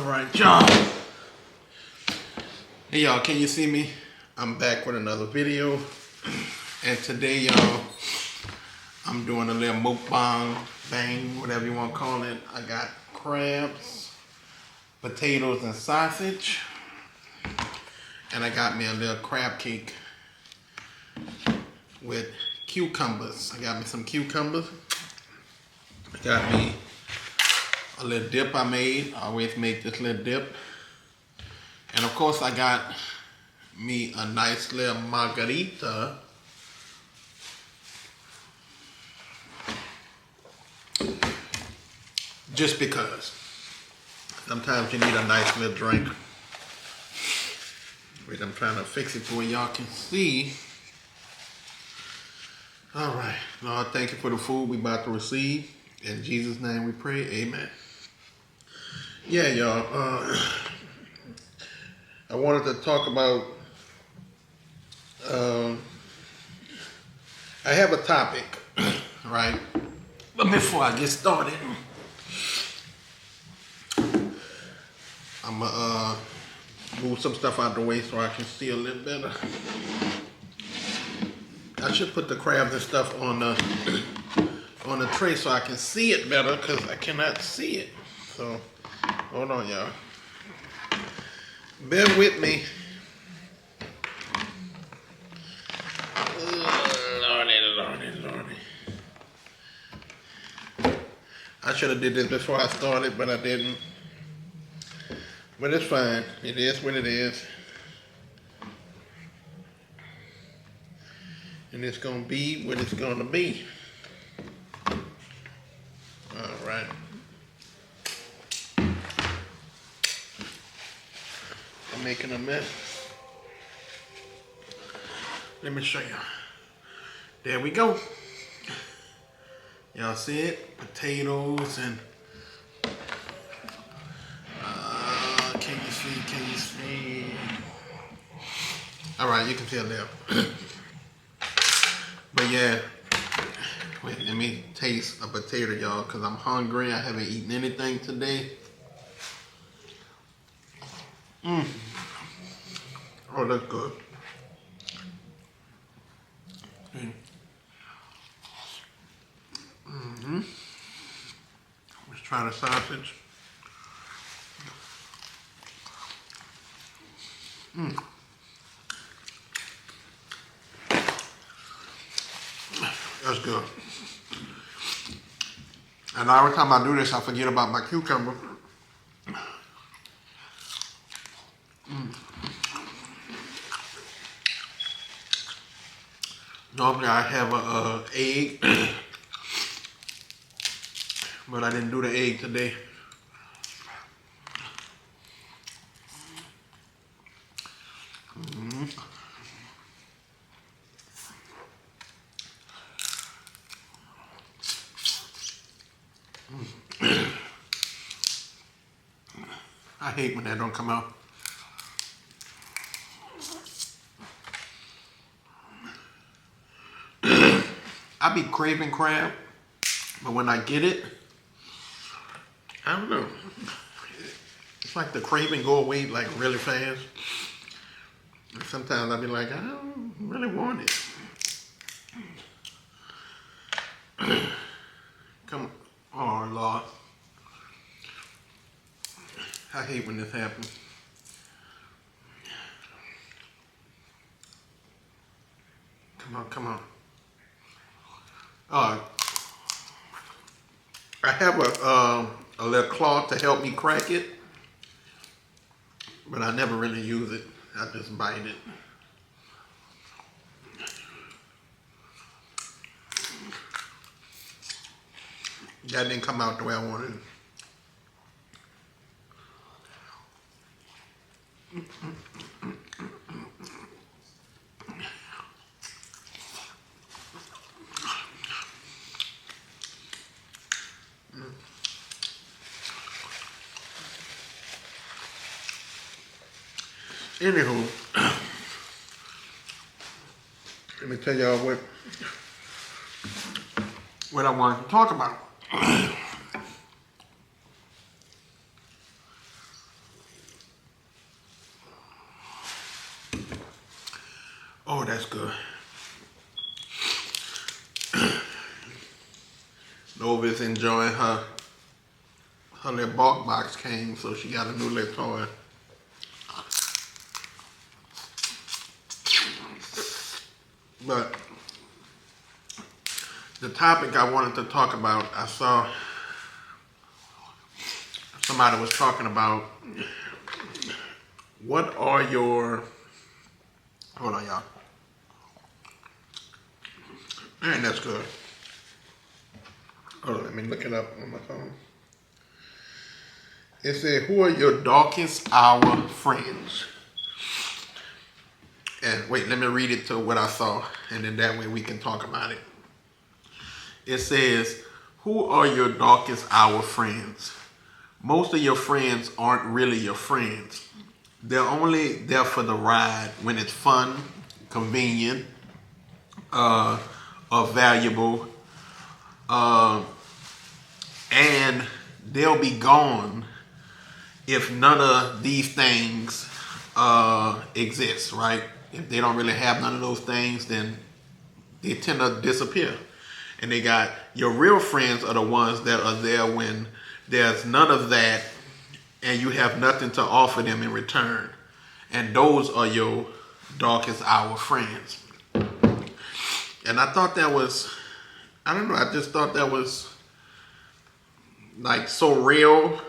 Alright, y'all. Hey, y'all, can you see me? I'm back with another video. And today, y'all, I'm doing a little mukbang, bang, whatever you want to call it. I got crabs, potatoes, and sausage. And I got me a little crab cake with cucumbers. I got me some cucumbers. I got me a little dip I made. I always make this little dip. And of course I got me a nice little margarita. Just because. Sometimes you need a nice little drink. Wait, I'm trying to fix it so y'all can see. Alright, Lord, thank you for the food we about to receive. In Jesus' name we pray, amen. Yeah, y'all, I wanted to talk about, I have a topic, right? But before I get started, I'm gonna move some stuff out the way so I can see a little better. I should put the crabs and stuff on the tray so I can see it better, because I cannot see it. So, hold on, y'all. Bear with me. Lordy. I should have did this before I started, but I didn't. But it's fine. It is what it is. And it's going to be what it's going to be. All right. I'm making a mess. Let me show you. There we go. Y'all see it? Potatoes and can you see? All right, you can tell there. But yeah, wait, let me taste a potato, y'all, because I'm hungry. I haven't eaten anything today. Oh, that's good. Let's try the sausage. That's good. And every time I do this, I forget about my cucumber. Normally I have a egg, but I didn't do the egg today. I hate when that don't come out. I be craving crab, but when I get it, I don't know. It's like the craving go away like really fast. And sometimes I be like, I don't really want it. Come on, oh Lord. I hate when this happens. Come on. I have a little cloth to help me crack it, but I never really use it. I just bite it. That didn't come out the way I wanted it. Anywho, let me tell y'all what I wanted to talk about. Oh, that's good. Nova's enjoying her little bulk box came, so she got a new little toy. But the topic I wanted to talk about, I saw somebody was talking about what are your, hold on y'all. Man, that's good. Hold on, let me look it up on my phone. It said, who are your darkest hour friends? And wait, let me read it to what I saw, and then that way we can talk about it. It says, who are your darkest hour friends? Most of your friends aren't really your friends. They're only there for the ride when it's fun, convenient, or valuable, and they'll be gone if none of these things exist, right? If they don't really have none of those things, then they tend to disappear. And they got your real friends are the ones that are there when there's none of that and you have nothing to offer them in return. And those are your darkest hour friends. And I thought that was, I don't know, I just thought that was like so real,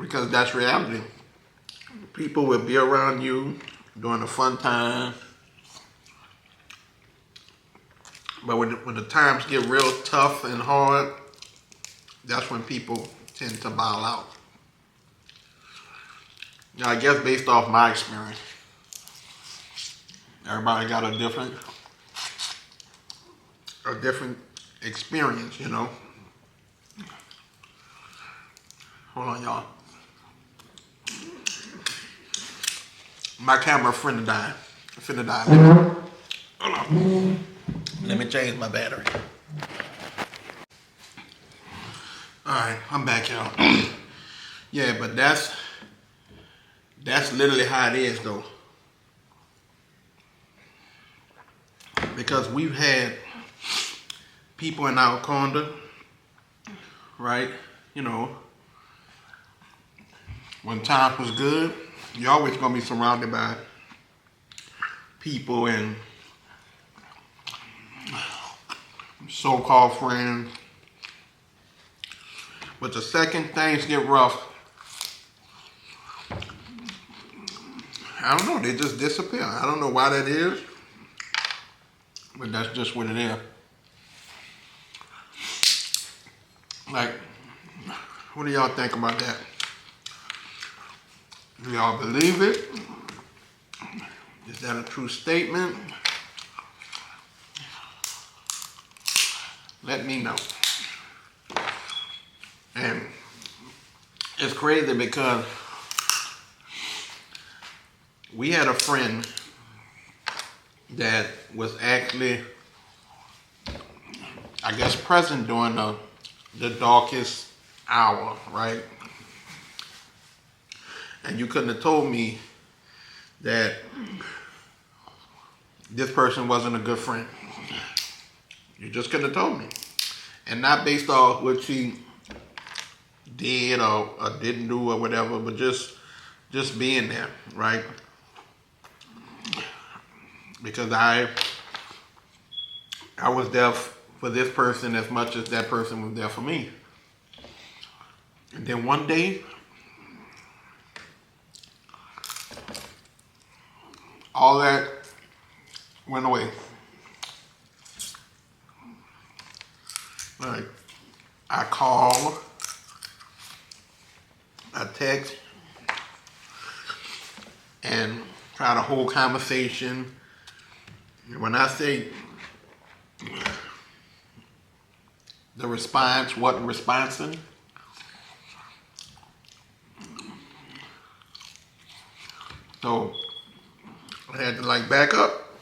because that's reality. People will be around you during a fun time, but when the times get real tough and hard, that's when people tend to bow out. Now, I guess based off my experience, everybody got a different experience, you know. Hold on, y'all. My camera finna die. Hold on. Let me change my battery. Alright, I'm back, y'all. Yeah, but that's literally how it is, though. Because we've had people in our corner, right? You know, when times was good, you're always gonna be surrounded by people and so-called friends. But the second things get rough, I don't know, they just disappear. I don't know why that is, but that's just what it is. Like, what do y'all think about that? Do y'all believe it? Is that a true statement? Let me know. And it's crazy because we had a friend that was actually, I guess, present during the darkest hour, right? And you couldn't have told me that this person wasn't a good friend. You just couldn't have told me. And not based off what she did or didn't do or whatever, but just being there, right? Because I was there for this person as much as that person was there for me. And then one day, all that went away. Like, I call, I text, and try to hold conversation. When I say the response wasn't responding, so I had to like back up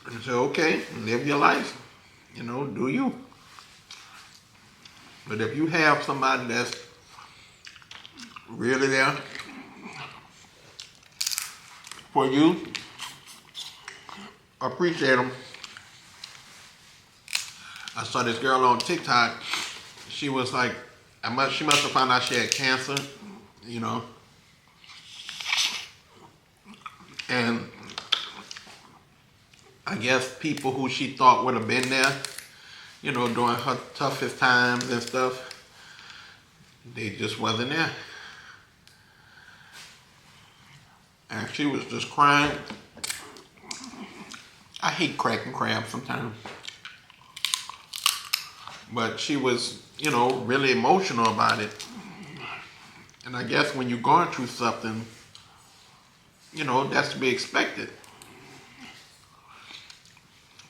and say, okay, live your life, you know, do you. But if you have somebody that's really there, for you. I appreciate them. I saw this girl on TikTok. She was like, she must have found out she had cancer, you know. And I guess people who she thought would have been there, you know, during her toughest times and stuff, they just wasn't there. And she was just crying. I hate cracking crabs sometimes. But she was, you know, really emotional about it. And I guess when you're going through something, you know, that's to be expected.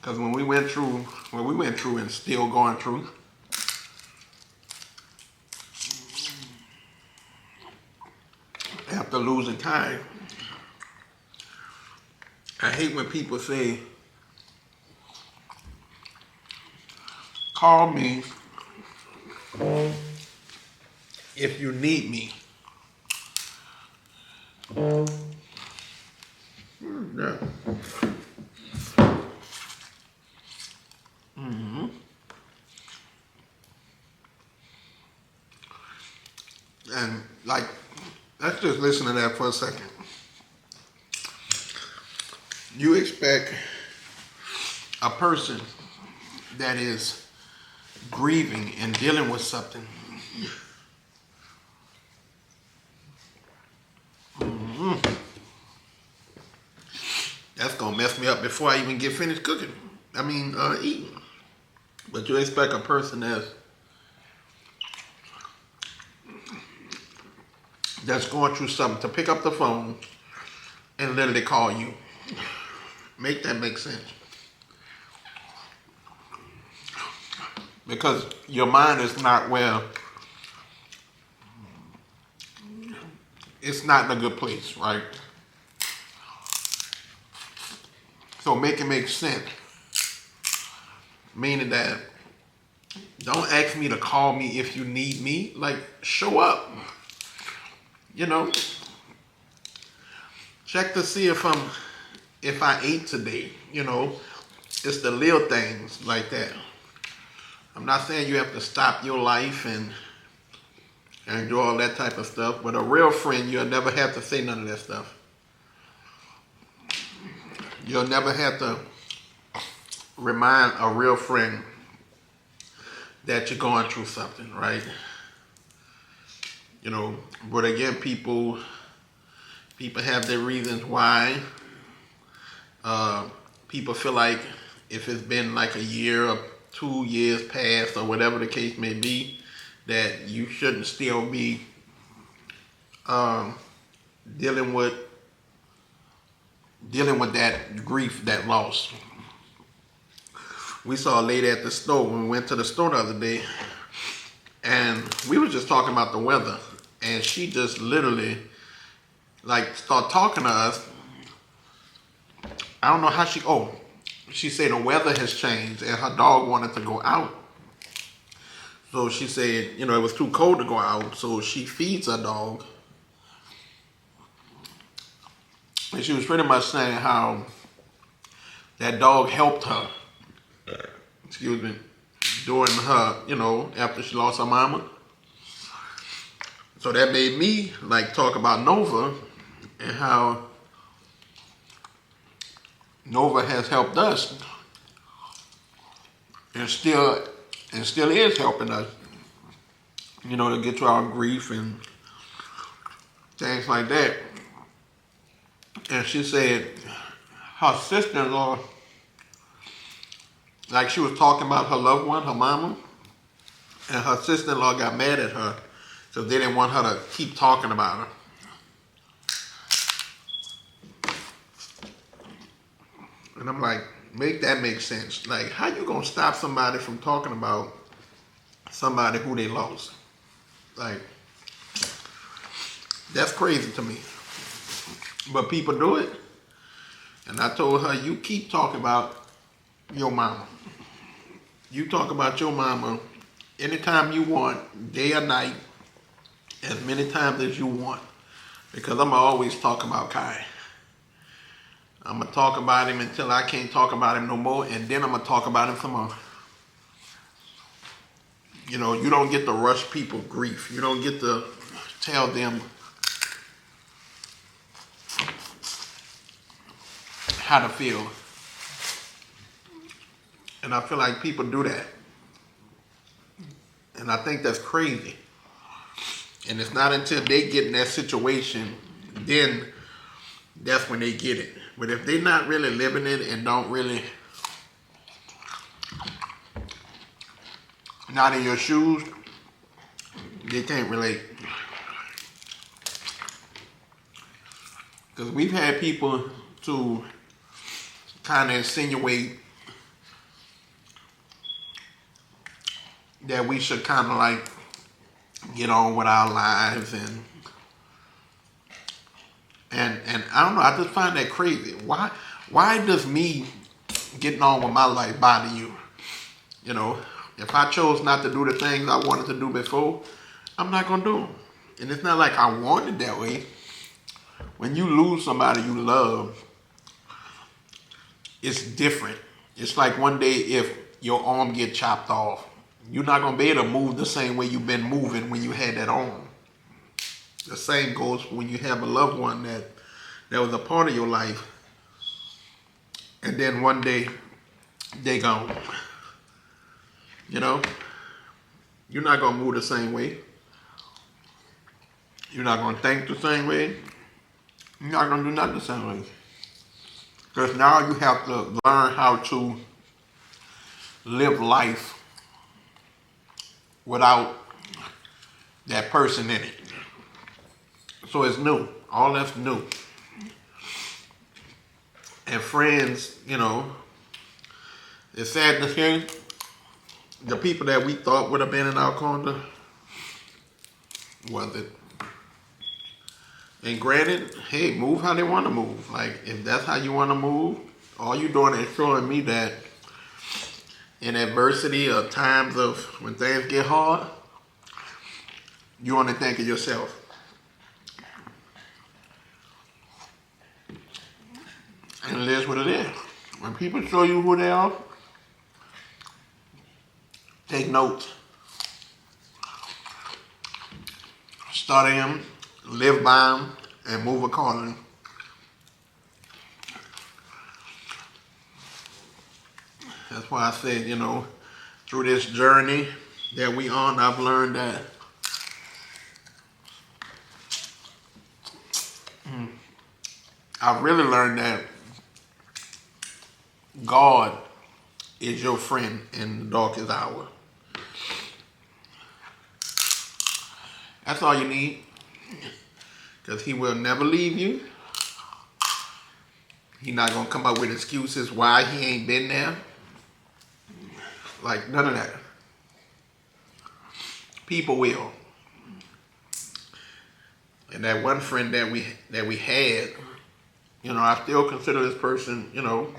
Because when we went through and still going through, after losing time, I hate when people say, call me if you need me. Yeah. And like, let's just listen to that for a second. You expect a person that is grieving and dealing with something. That's gonna mess me up before I even get finished cooking. Eating. But you expect a person that's going through something to pick up the phone and literally call you. Make that make sense. Because your mind is not where, it's not in a good place, right? So make it make sense. Meaning that, don't ask me to call me if you need me. Like, show up. You know, check to see if I ate today. You know, it's the little things like that. I'm not saying you have to stop your life and do all that type of stuff, but a real friend, you'll never have to say none of that stuff. You'll never have to remind a real friend that you're going through something, right? You know, but again, people have their reasons why. People feel like if it's been like a year or 2 years past or whatever the case may be, that you shouldn't still be dealing with that grief, that loss. We saw a lady at the store when we went to the store the other day, and we were just talking about the weather, and she just literally like started talking to us. I don't know how she said the weather has changed and her dog wanted to go out. So she said, you know, it was too cold to go out, so she feeds her dog. And she was pretty much saying how that dog helped her, during her, you know, after she lost her mama. So that made me like talk about Nova and how Nova has helped us and still is helping us, you know, to get to our grief and things like that. And she said her sister-in-law, like she was talking about her loved one, her mama, and her sister-in-law got mad at her because they didn't want her to keep talking about her. And I'm like, make that make sense. Like, how you gonna stop somebody from talking about somebody who they lost? Like, that's crazy to me. But people do it. And I told her, you keep talking about your mama. You talk about your mama anytime you want, day or night, as many times as you want. Because I'm always talking about Kai. I'm going to talk about him until I can't talk about him no more, and then I'm going to talk about him some more. You know, you don't get to rush people grief. You don't get to tell them how to feel. And I feel like people do that. And I think that's crazy. And it's not until they get in that situation, then that's when they get it. But if they're not really living it and don't really, not in your shoes, they can't relate. Because we've had people to kind of insinuate that we should kind of like get on with our lives and I don't know, I just find that crazy. Why does me getting on with my life bother you? You know, if I chose not to do the things I wanted to do before, I'm not gonna do them. And it's not like I want it that way. When you lose somebody you love, it's different. It's like one day if your arm get chopped off, you're not gonna be able to move the same way you've been moving when you had that arm. The same goes when you have a loved one that was a part of your life, and then one day they gone. You know, you're not gonna move the same way. You're not gonna think the same way. You're not gonna do nothing the same way. Because now you have to learn how to live life without that person in it. So it's new. All that's new. And friends, you know, it's sad to hear the people that we thought would have been in our corner wasn't. And granted, hey, move how they want to move. Like, if that's how you want to move, all you're doing is showing me that in adversity or times of when things get hard, you want to think of yourself. And it is what it is. When people show you who they are, take notes. Study them, live by them, and move accordingly. That's why I said, you know, through this journey that we on, I've learned that I've really learned that God is your friend in the darkest hour. That's all you need. Because he will never leave you. He's not going to come up with excuses why he ain't been there. Like, none of that. People will. And that one friend that we had, you know, I still consider this person, you know,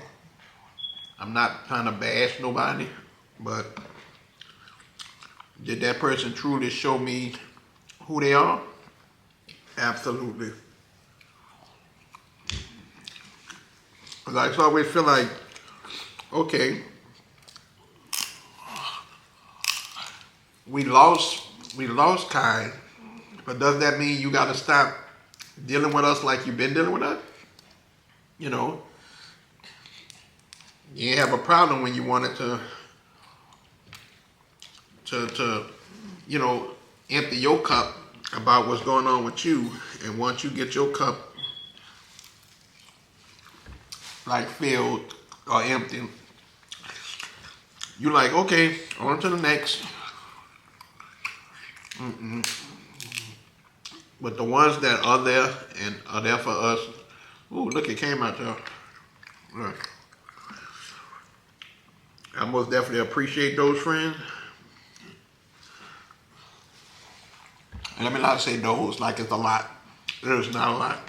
I'm not trying to bash nobody, but did that person truly show me who they are? Absolutely. Because I always feel like, okay, we lost Kai, but does that mean you got to stop dealing with us like you've been dealing with us? You know, you ain't have a problem when you wanted to you know, empty your cup about what's going on with you, and once you get your cup like filled or empty, you like, okay, on to the next. But the ones that are there and are there for us, ooh, look, it came out there. Look. I most definitely appreciate those friends. And let me not say those like it's a lot. There's not a lot.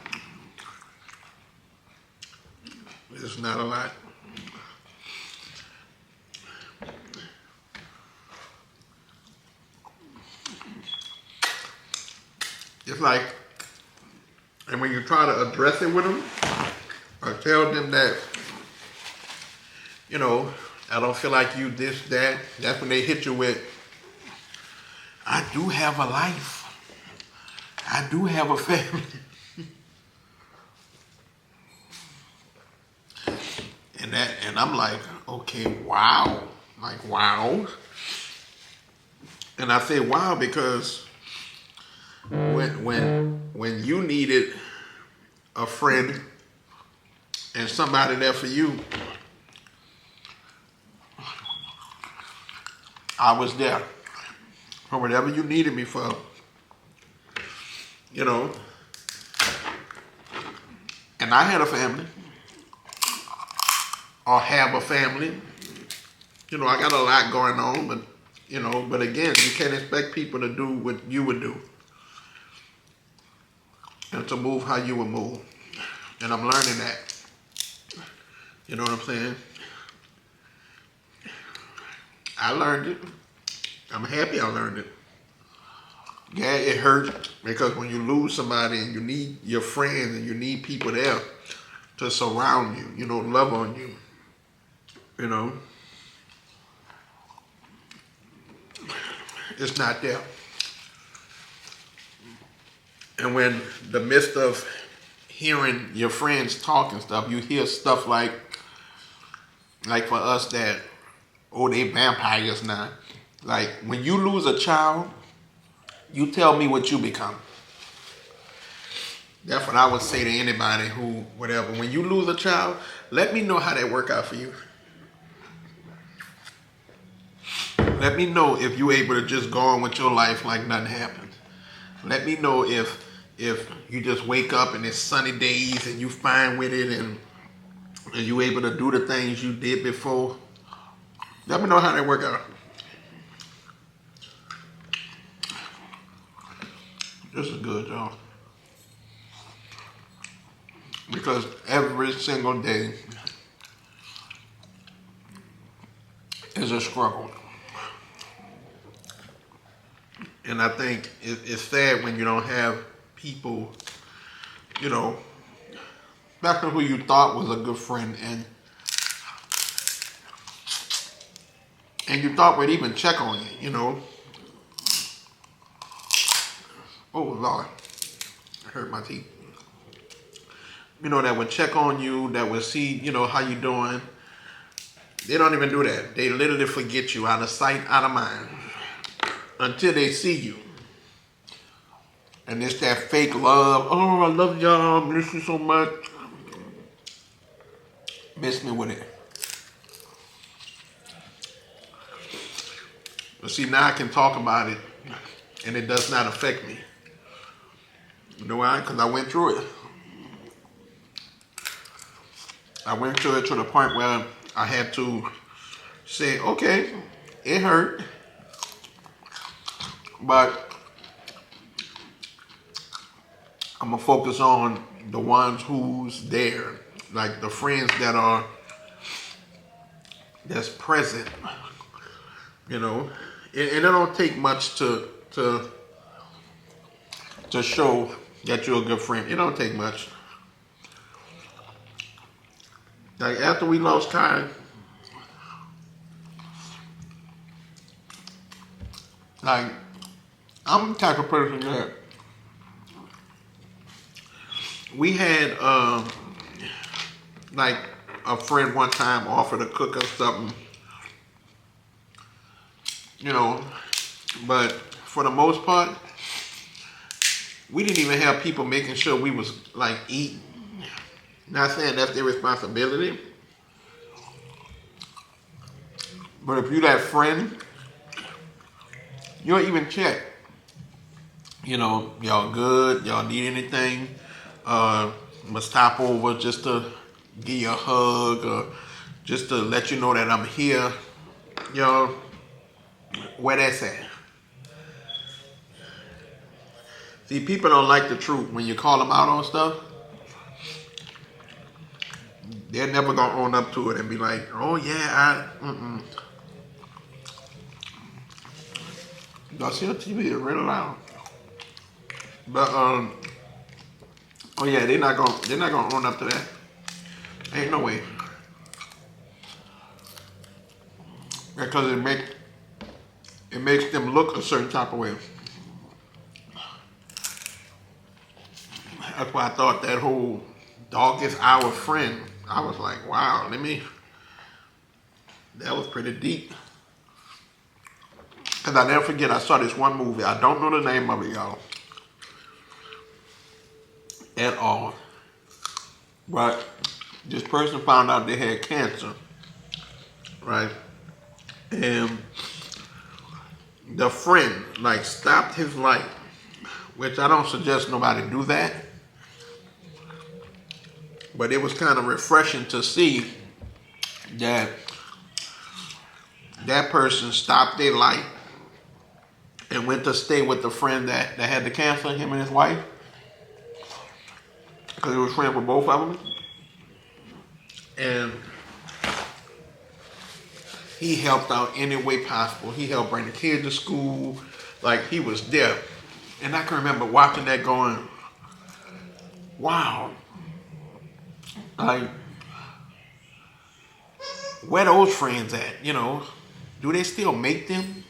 It's not a lot. It's like, and when you try to address it with them, or tell them that, I don't feel like you this, that. That's when they hit you with, I do have a life. I do have a family. And I'm like, okay, wow. Like, wow. And I say wow because when you needed a friend and somebody there for you, I was there for whatever you needed me for. And I had a family, or have a family. I got a lot going on, but again, you can't expect people to do what you would do and to move how you would move. And I'm learning that. You know what I'm saying? I learned it. I'm happy I learned it. Yeah, it hurts because when you lose somebody and you need your friends and you need people there to surround you, love on you, it's not there. And when the midst of hearing your friends talk and stuff, you hear stuff like for us that, they vampires now. Like when you lose a child, you tell me what you become. That's what I would say to anybody who, whatever. When you lose a child, let me know how that work out for you. Let me know if you're able to just go on with your life like nothing happened. Let me know if you just wake up and it's sunny days and you fine with it and you able to do the things you did before. Let me know how that work out. This is good, y'all. Because every single day is a struggle. And I think it's sad when you don't have people, especially who you thought was a good friend and you thought would even check on you, Oh, Lord. I hurt my teeth. That would check on you, that would see, how you doing. They don't even do that. They literally forget you, out of sight, out of mind, until they see you. And it's that fake love. Oh, I love y'all. Miss you so much. Miss me with it. But see, now I can talk about it, and it does not affect me. You know why? Because I went through it. I went through it to the point where I had to say, okay, it hurt, but I'm going to focus on the ones who's there, like the friends that's present, And it don't take much to show that you're a good friend. It don't take much. Like after we lost Kai, like I'm the type of person that we had like a friend one time offered to cook us something, but for the most part, we didn't even have people making sure we was like eating. Not saying that's their responsibility, but if you that friend, you don't even check. Y'all good? Y'all need anything? Must stop over just to give you a hug or just to let you know that I'm here. Where that's at. See, people don't like the truth. When you call them out on stuff, they're never gonna own up to it and be like, oh yeah, Y'all see on TV, it's really loud. But oh yeah, they're not gonna own up to that. Ain't no way. Because it makes them look a certain type of way. That's why I thought that whole dog is our friend. I was like, wow, that was pretty deep. Because I never forget, I saw this one movie. I don't know the name of it, y'all. At all. But this person found out they had cancer. Right? And the friend, like, stopped his life. Which I don't suggest nobody do that. But it was kind of refreshing to see that that person stopped their life and went to stay with the friend that had the cancer, him and his wife. Because he was friends with both of them. And he helped out any way possible. He helped bring the kids to school. Like, he was there. And I can remember watching that going, wow. Like, where those friends at, you know? Do they still make them?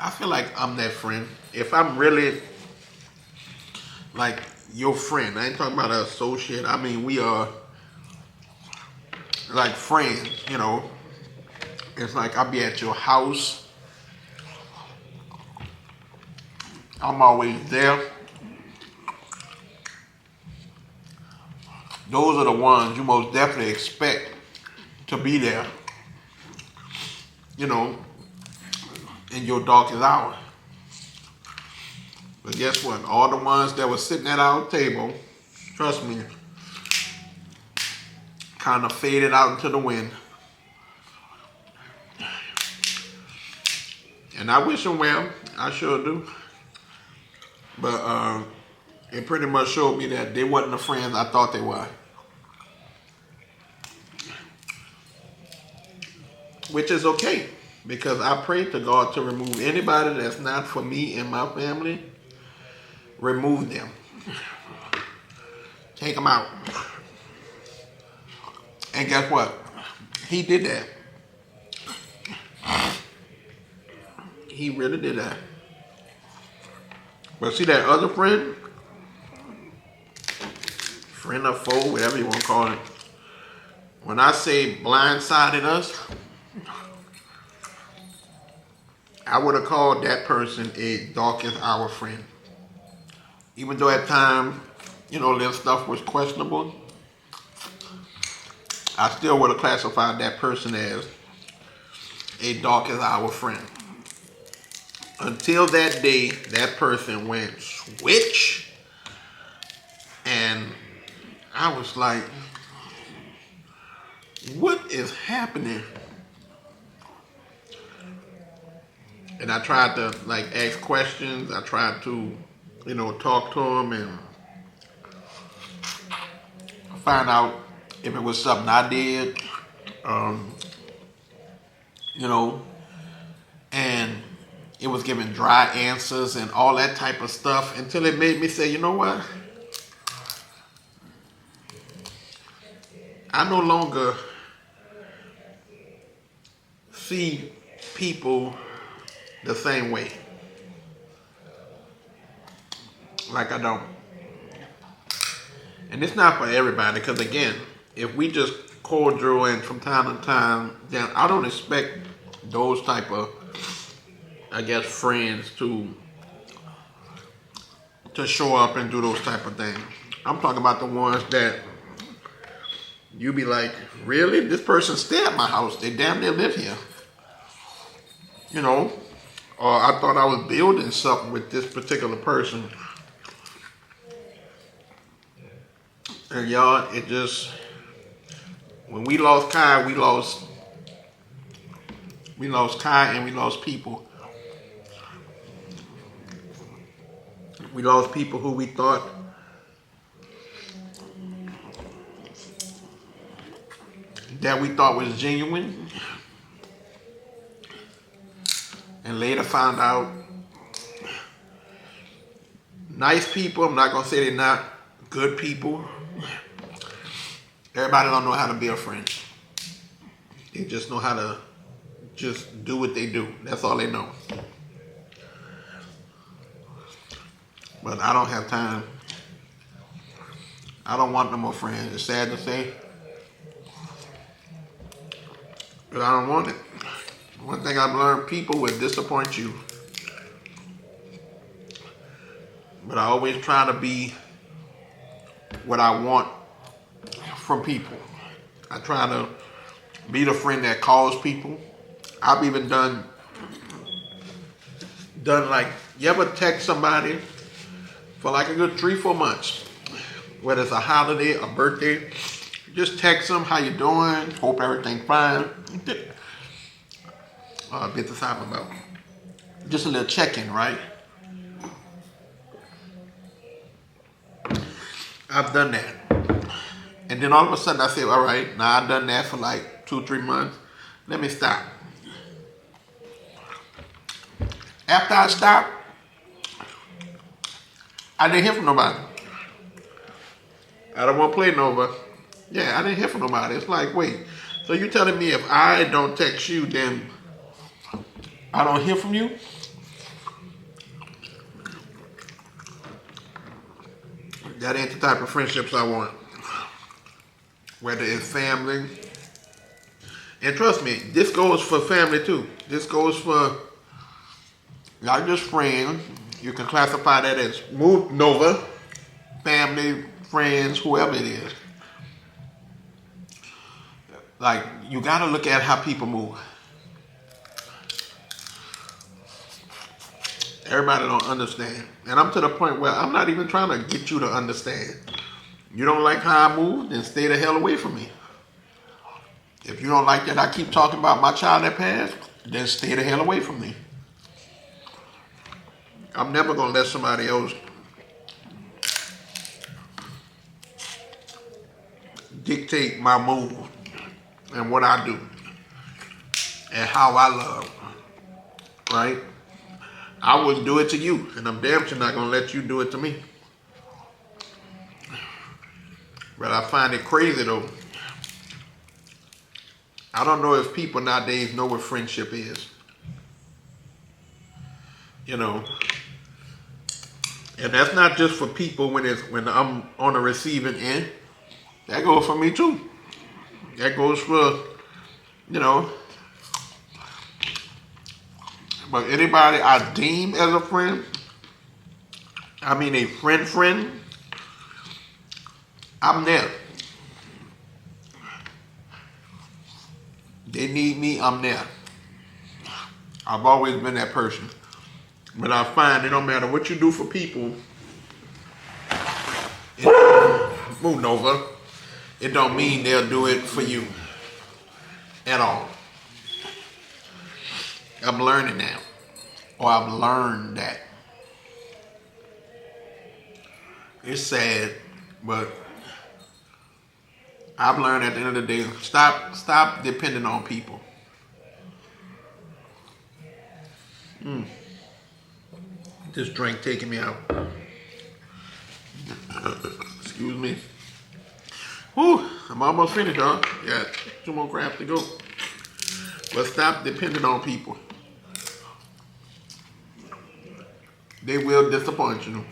I feel like I'm that friend. If I'm really like your friend, I ain't talking about an associate. I mean, we are like friends, you know. It's like I'll be at your house. I'm always there. Those are the ones you most definitely expect to be there, you know, in your darkest hour. But guess what? All the ones that were sitting at our table, trust me, kind of faded out into the wind. And I wish them well. I sure do. But it pretty much showed me that they wasn't the friends I thought they were. Which is okay. Because I pray to God to remove anybody that's not for me and my family. Remove them. Take them out. And guess what? He did that. He really did that. But see that other friend? Friend or foe, whatever you want to call it. When I say blindsided us, I would have called that person a darkest hour friend. Even though at times, you know, their stuff was questionable, I still would have classified that person as a darkest hour friend. Until that day, that person went switch, and I was like, what is happening? And I tried to like ask questions. I tried to, you know, talk to him and find out if it was something I did, you know, and it was giving dry answers and all that type of stuff until it made me say, you know what? I no longer see people the same way. Like I don't. And it's not for everybody, because again, if we just cordial and from time to time, then I don't expect those type of, I guess, friends to show up and do those type of things. I'm talking about the ones that you be like, really? This person stay at my house. They damn near live here. You know? Or I thought I was building something with this particular person. And y'all, it just, when we lost Kai, we lost Kai and we lost people. We lost people who we thought was genuine, and later found out nice people. I'm not gonna say they're not good people. Everybody don't know how to be a friend. They just know how to just do what they do. That's all they know. But I don't have time. I don't want no more friends. It's sad to say, but I don't want it. One thing I've learned, people will disappoint you. But I always try to be what I want from people. I try to be the friend that calls people. I've even done like, you ever text somebody for like a good 3-4 months, whether it's a holiday, a birthday, just text them, how you doing, hope everything's fine. Bit to talk about. Just a little check-in, right? I've done that. And then all of a sudden I say, all right, now I've done that for like 2-3 months. Let me stop. After I stopped, I didn't hear from nobody. I don't want to play Nova. Yeah, I didn't hear from nobody. It's like, wait, so you telling me if I don't text you, then I don't hear from you? That ain't the type of friendships I want. Whether it's family. And trust me, this goes for family too. This goes for not just friends. You can classify that as Nova, family, friends, whoever it is. Like, you gotta look at how people move. Everybody don't understand. And I'm to the point where I'm not even trying to get you to understand. You don't like how I move, then stay the hell away from me. If you don't like that I keep talking about my child that passed, then stay the hell away from me. I'm never gonna let somebody else dictate my move and what I do and how I love, right? I would do it to you, and I'm damn sure not gonna let you do it to me. But I find it crazy though. I don't know if people nowadays know what friendship is. You know, and that's not just for people when I'm on the receiving end. That goes for me too. That goes for, you know, but anybody I deem as a friend, I mean a friend, I'm there. They need me, I'm there. I've always been that person. But I find it don't matter what you do for people, move Nova, it don't mean they'll do it for you at all. I'm learning now, or I've learned that. It's sad, but I've learned at the end of the day, stop depending on people. This drink taking me out. Excuse me. Whew, I'm almost finished, y'all. Got 2 more crabs to go. But stop depending on people. They will disappoint you.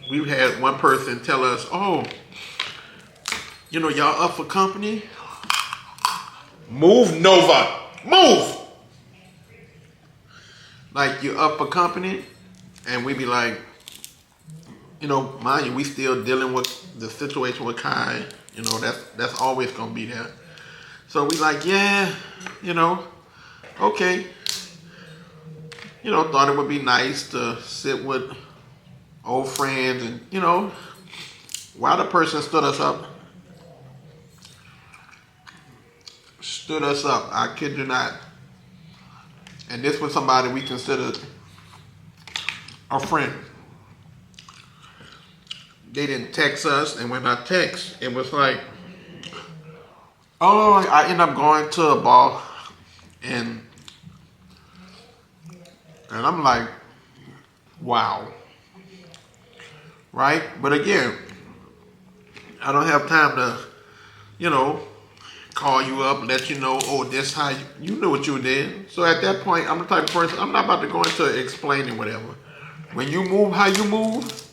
We've had one person tell us, oh, you know, y'all up for company? Move, Nova. Move! Like, you're up for company, and we be like, you know, mind you, we still dealing with the situation with Kai. You know, that's always gonna be there. So we like, yeah, you know, okay. You know, thought it would be nice to sit with old friends and, you know, while the person stood us up, I kid you not. And this was somebody we considered a friend. They didn't text us, and when I text, it was like, oh, I end up going to a bar, and And I'm like, wow. Right? But again, I don't have time to, you know, call you up and let you know, oh, this how you knew what you did. So at that point, I'm the type of person, I'm not about to go into explaining whatever. When you move how you move,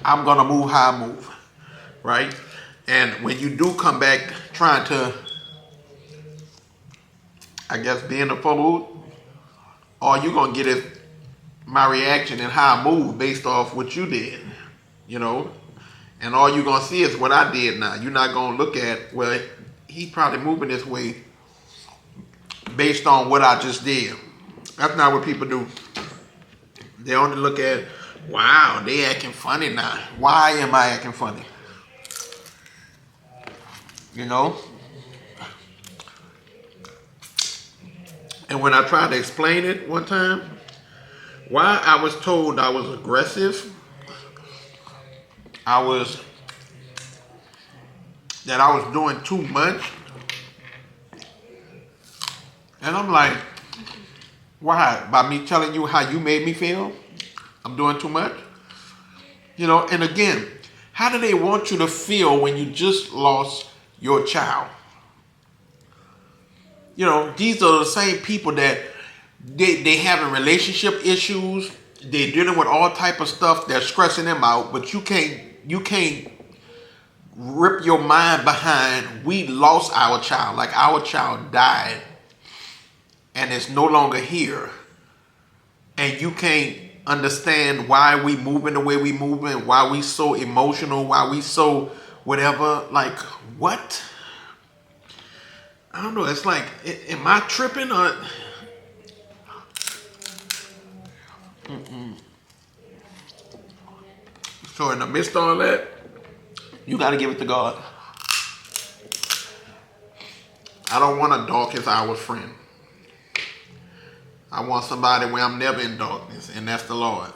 I'm gonna move how I move, right? And when you do come back trying to, I guess, be in the fold, all you gonna get is my reaction and how I move based off what you did, you know? And all you gonna see is what I did now. You're not gonna look at, well, he probably moving this way based on what I just did. That's not what people do. They only look at, wow, they acting funny now. Why am I acting funny? You know? And when I tried to explain it one time, why I was told I was aggressive, that I was doing too much. And I'm like, why? By me telling you how you made me feel? I'm doing too much? You know, and again, how do they want you to feel when you just lost your child? You know, these are the same people that they having relationship issues. They're dealing with all type of stuff that's stressing them out, but you can't rip your mind behind, we lost our child, like our child died and is no longer here, and you can't understand why we moving the way we moving, why we so emotional, why we so whatever. Like, what? I don't know. It's like, am I tripping or? So in the midst of all that, you got to give it to God. I don't want a darkest hour friend. I want somebody where I'm never in darkness, and that's the Lord.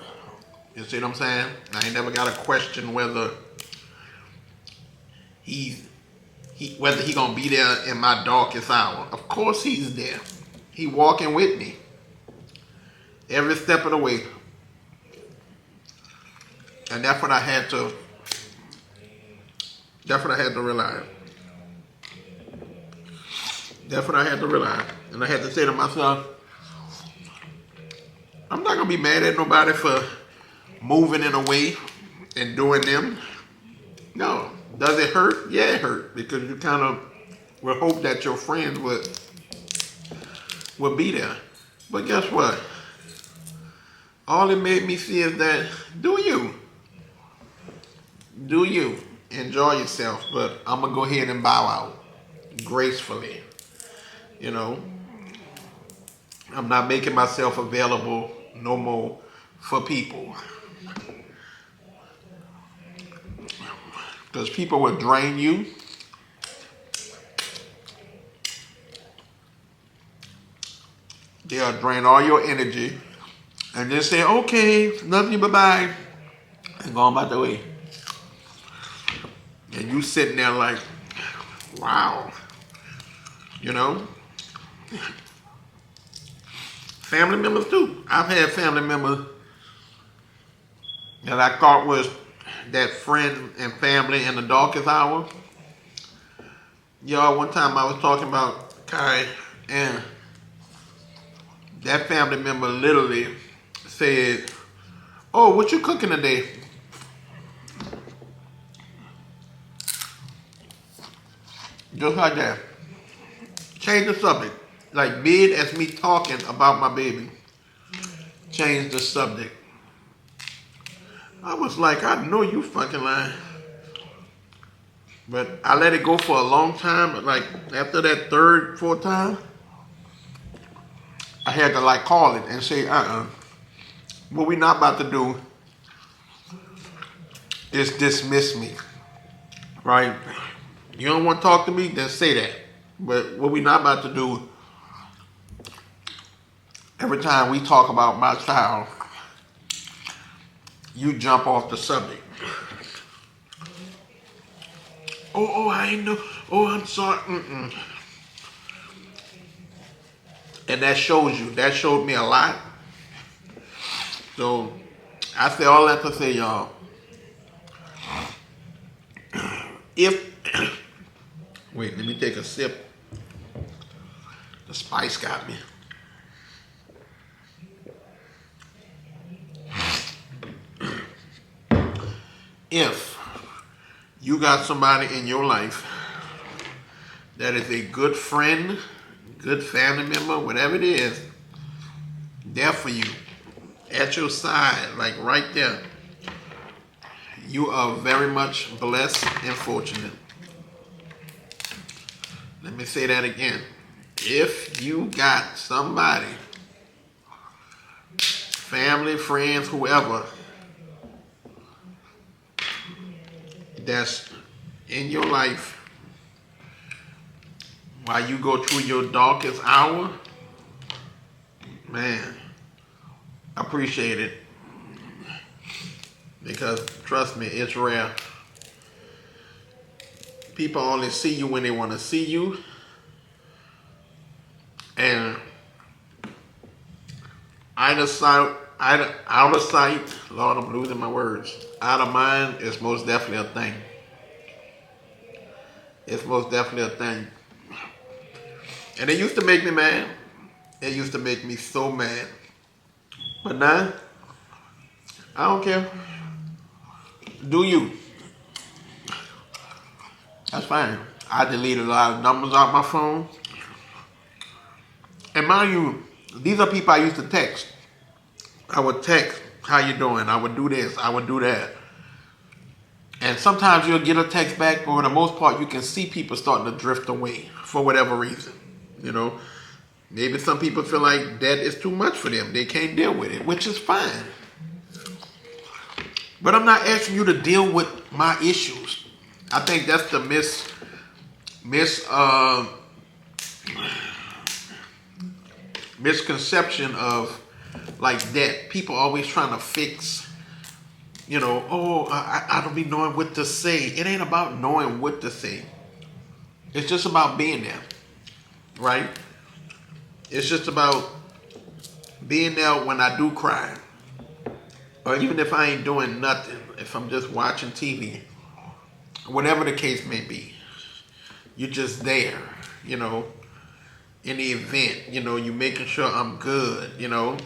You see what I'm saying? I ain't never got to question whether whether he gonna be there in my darkest hour. Of course he's there. He walking with me every step of the way. And that's what I had to realize. That's what I had to realize. And I had to say to myself, I'm not gonna be mad at nobody for moving in a way and doing them. No. Does it hurt? Yeah, it hurt. Because you kind of would hope that your friends would be there. But guess what? All it made me see is that do you. Do you. Enjoy yourself. But I'm going to go ahead and bow out gracefully. You know? I'm not making myself available no more for people. Because people will drain you. They'll drain all your energy. And just say, okay, love you, bye-bye. And go on about the way. And you sitting there like, wow. You know? Family members too. I've had family members that I thought was that friend and family in the darkest hour. Y'all, one time I was talking about Kai, and that family member literally said, oh, what you cooking today? Just like that. Change the subject. Like mid as me talking about my baby. Change the subject. I was like, I know you fucking lying. But I let it go for a long time. But like after that third, fourth time, I had to like call it and say, what we not about to do is dismiss me. Right? You don't want to talk to me? Then say that. But what we not about to do, every time we talk about my child, you jump off the subject. Oh, I ain't know. Oh, I'm sorry. And that shows you. That showed me a lot. So I say all that to say, y'all, if wait, let me take a sip. The spice got me. If you got somebody in your life that is a good friend, good family member, whatever it is, there for you, at your side, like right there, you are very much blessed and fortunate. Let me say that again. If you got somebody, family, friends, whoever, that's in your life while you go through your darkest hour, man, appreciate it. Because trust me, it's rare. People only see you when they want to see you. And out of sight, Lord, I'm losing my words. Out of mind is most definitely a thing. It's most definitely a thing. And it used to make me mad. It used to make me so mad. But now, I don't care. Do you? That's fine. I deleted a lot of numbers out my phone. And mind you, these are people I used to text. I would text, how you doing? I would do this, I would do that. And sometimes you'll get a text back, but for the most part, you can see people starting to drift away for whatever reason. You know, maybe some people feel like that is too much for them. They can't deal with it, which is fine. But I'm not asking you to deal with my issues. I think that's the misconception of like that. People always trying to fix, you know, oh, I don't be knowing what to say. It ain't about knowing what to say. It's just about being there, right? It's just about being there when I do cry. Or even if I ain't doing nothing, if I'm just watching TV, whatever the case may be, you're just there, you know, in the event, you know, you making sure I'm good, you know.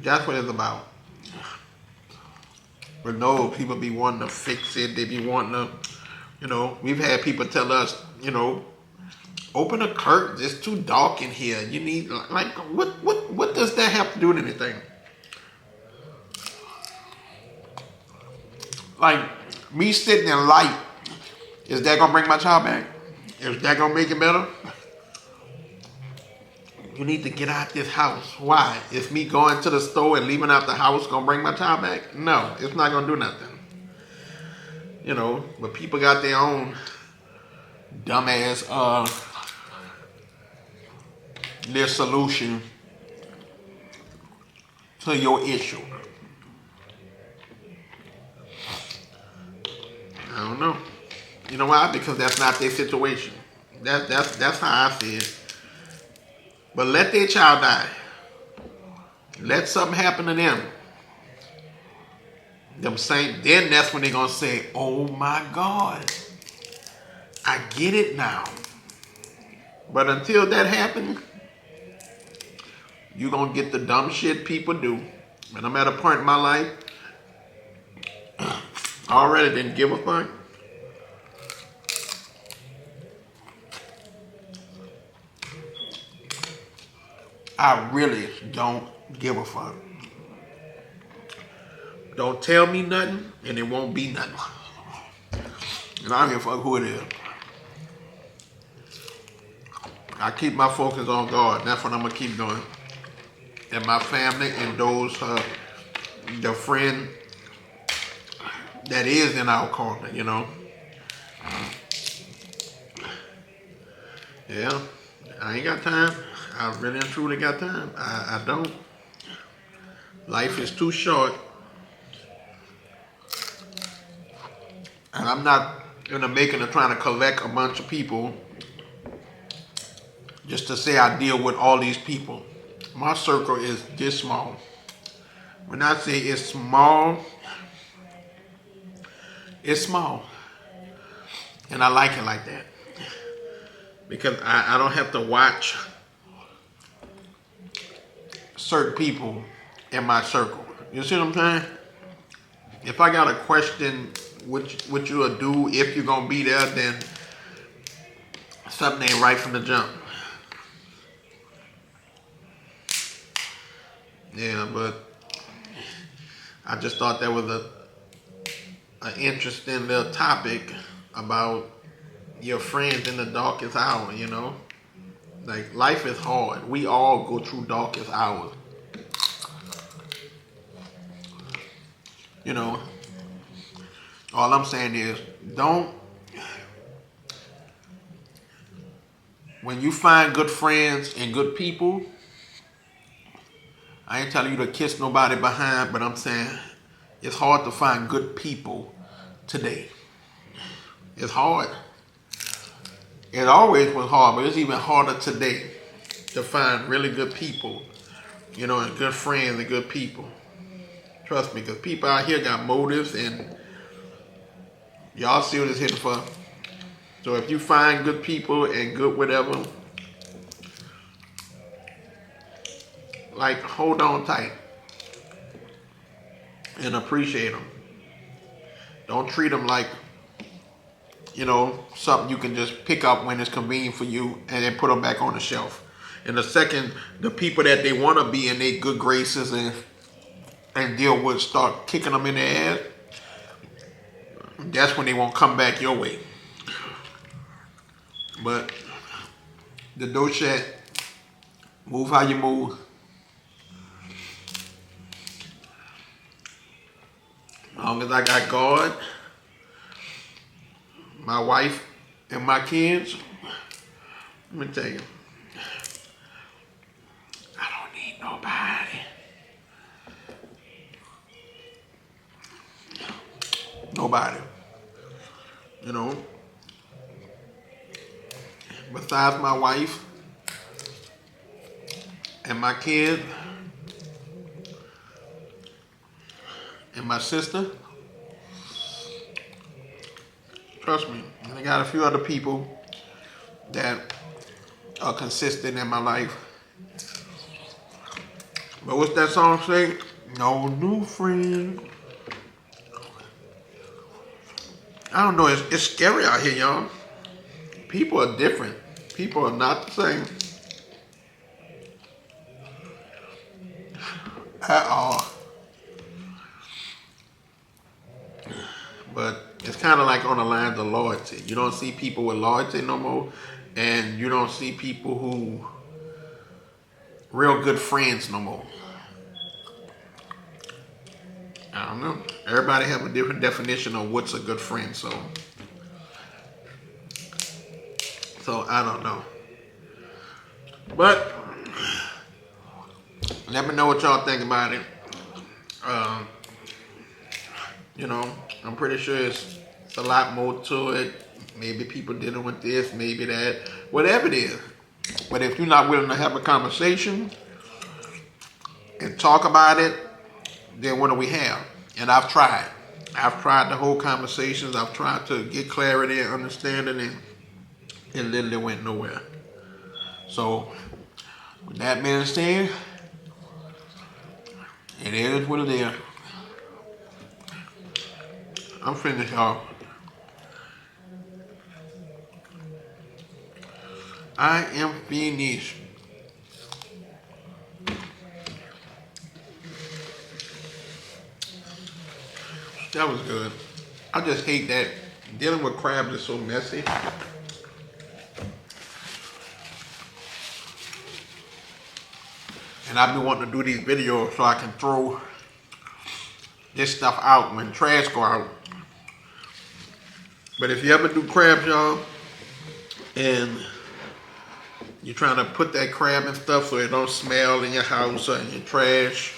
That's what it's about. But no, people be wanting to fix it. They be wanting to, you know, we've had people tell us, you know, open a curtain. It's too dark in here. You need, like, what does that have to do with anything? Like, me sitting in light, is that gonna bring my child back? Is that gonna make it better? You need to get out this house. Why? Is me going to the store and leaving out the house gonna bring my child back? No, it's not gonna do nothing. You know, but people got their own dumbass their solution to your issue. I don't know. You know why? Because that's not their situation. That's how I see it. But let their child die. Let something happen to them. Then that's when they're gonna say, "Oh my God, I get it now." But until that happens, you're gonna get the dumb shit people do. And I'm at a point in my life, I already didn't give a fuck. I really don't give a fuck. Don't tell me nothing, and it won't be nothing. And I don't give a fuck who it is. I keep my focus on God. That's what I'm gonna keep doing. And my family and those, the friend that is in our corner, you know. Yeah, I ain't got time. I really and truly got time. I don't. Life is too short. And I'm not in the making of trying to collect a bunch of people just to say I deal with all these people. My circle is this small. When I say it's small, it's small. And I like it like that. Because I don't have to watch certain people in my circle. You see what I'm saying? If I got a question what you'll do if you're going to be there, then something ain't right from the jump. Yeah, but I just thought that was an interesting little topic about your friends in the darkest hour, you know? Like, life is hard. We all go through darkest hours. You know, all I'm saying is, when you find good friends and good people, I ain't telling you to kiss nobody behind, but I'm saying it's hard to find good people today. It's hard. It always was hard, but it's even harder today to find really good people, you know, and good friends and good people. Trust me, because people out here got motives, and y'all see what it's hitting for. So if you find good people and good whatever, like, hold on tight and appreciate them. Don't treat them like, you know, something you can just pick up when it's convenient for you and then put them back on the shelf. And the second, the people that they want to be in their good graces and deal with start kicking them in the ass, that's when they won't come back your way. But the Dochet, move how you move. As long as I got God, my wife, and my kids, let me tell you, I don't need nobody. Nobody. You know, besides my wife and my kid and my sister, trust me, I got a few other people that are consistent in my life. But what's that song say? No new friend. I don't know, it's scary out here, y'all. People are different. People are not the same at all. But it's kind of like on the lines of loyalty. You don't see people with loyalty no more, and you don't see people who real good friends no more. I don't know. Everybody have a different definition of what's a good friend, so I don't know. But let me know what y'all think about it. You know, I'm pretty sure it's a lot more to it. Maybe people dealing with this, maybe that, whatever it is. But if you're not willing to have a conversation and talk about it, then what do we have? And I've tried. I've tried the whole conversations. I've tried to get clarity and understanding, and it literally went nowhere. So, with that being said, it is what it is. I'm finished, y'all. I am finished. That was good. I just hate that dealing with crabs is so messy. And I've been wanting to do these videos so I can throw this stuff out when trash go out. But if you ever do crabs, y'all, and you're trying to put that crab and stuff so it don't smell in your house or in your trash,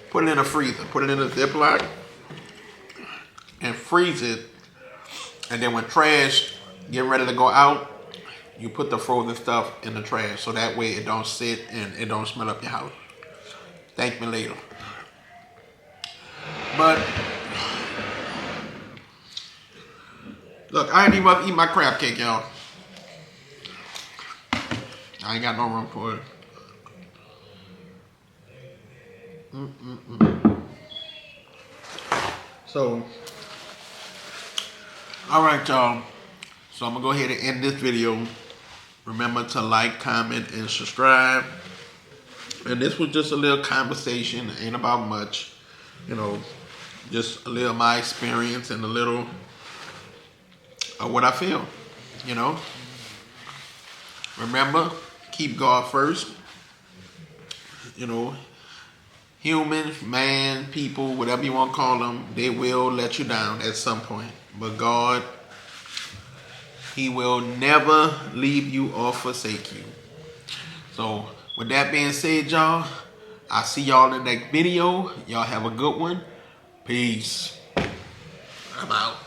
put it in a freezer. Put it in a Ziploc and freeze it. And then when trash get ready to go out, you put the frozen stuff in the trash so that way it don't sit and it don't smell up your house. Thank me later. But look, I ain't even about to eat my crab cake, y'all. I ain't got no room for it. So, alright y'all. So I'm gonna go ahead and end this video. Remember to like, comment, and subscribe. And this was just a little conversation. It ain't about much. You know, just a little of my experience and a little of what I feel. You know. Remember, keep God first. You know, humans, man, people, whatever you want to call them, they will let you down at some point. But God, He will never leave you or forsake you. So, with that being said, y'all, I'll see y'all in the next video. Y'all have a good one. Peace. I'm out.